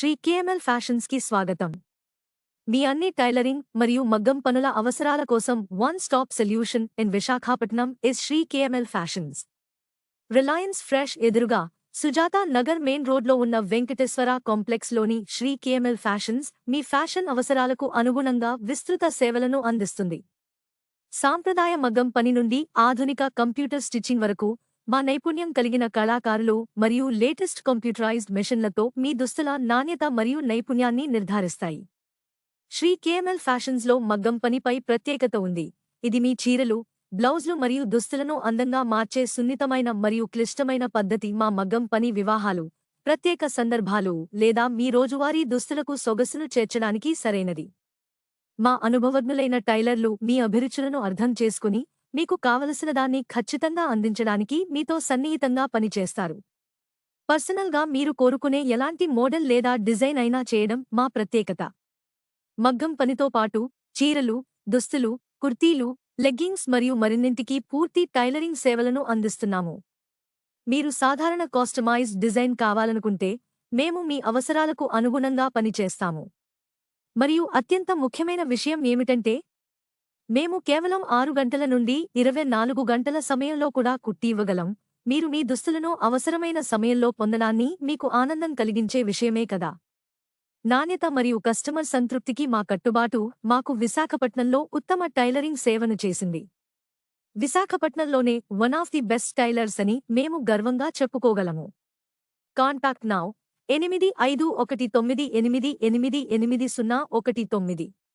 Shri KML fashions కి స్వాగతం. మీ అన్ని టైలరింగ్ మరియు మగ్గం పనుల అవసరాల కోసం one stop solution in Visakhapatnam is Shri KML fashions. Reliance Fresh ఎదురుగా సుజాతా నగర్ మెయిన్ రోడ్లో ఉన్న వెంకటేశ్వర కాంప్లెక్స్లోని శ్రీ కేఎంఎల్ ఫ్యాషన్స్ మీ ఫ్యాషన్ అవసరాలకు అనుగుణంగా విస్తృత సేవలను అందిస్తుంది. సాంప్రదాయ మగ్గం పని నుండి ఆధునిక కంప్యూటర్ స్టిచ్చింగ్ వరకు మా నైపుణ్యం కలిగిన కళాకారులు మరియు లేటెస్ట్ కంప్యూటరైజ్డ్ మెషిన్లతో మీ దుస్తుల నాణ్యత మరియు నైపుణ్యాన్ని నిర్ధారిస్తాయి. శ్రీ కేఎంఎల్ ఫ్యాషన్స్లో మగ్గం పనిపై ప్రత్యేకత ఉంది. ఇది మీ చీరలు, బ్లౌజులు మరియు దుస్తులను అందంగా మార్చే సున్నితమైన మరియు క్లిష్టమైన పద్ధతి. మా మగ్గం పని వివాహాలు, ప్రత్యేక సందర్భాలు లేదా మీ రోజువారీ దుస్తులకు సొగసును చేర్చడానికి సరైనది. మా అనుభవజ్ఞులైన టైలర్లు మీ అభిరుచులను అర్థం చేసుకుని మీకు కావలసినదాన్ని ఖచ్చితంగా అందించడానికి మీతో సన్నిహితంగా పనిచేస్తారు. పర్సనల్గా మీరు కోరుకునే ఎలాంటి మోడల్ లేదా డిజైన్ అయినా చేయడం మా ప్రత్యేకత. మగ్గం పనితో పాటు చీరలు, దుస్తులు, కుర్తీలు, లెగ్గింగ్స్ మరియు మరిన్నింటికి పూర్తి టైలరింగ్ సేవలను అందిస్తున్నాము. మీరు సాధారణ కస్టమైజ్డ్ డిజైన్ కావాలనుకుంటే మేము మీ అవసరాలకు అనుగుణంగా పనిచేస్తాము. మరియు అత్యంత ముఖ్యమైన విషయం ఏమిటంటే మేము కేవలం 6 గంటల నుండి 24 గంటల సమయంలో కూడా కుట్టి ఇవ్వగలం. మీరు మీ దుస్తులను అవసరమైన సమయంలో పొందడాన్ని మీకు ఆనందం కలిగించే విషయమే కదా. నాణ్యత మరియు కస్టమర్ సంతృప్తికి మా కట్టుబాటు మాకు విశాఖపట్నంలో ఉత్తమ టైలరింగ్ సేవను చేసింది. విశాఖపట్నంలోనే one of the best tailors అని మేము గర్వంగా చెప్పుకోగలము. Contact now 8519888019.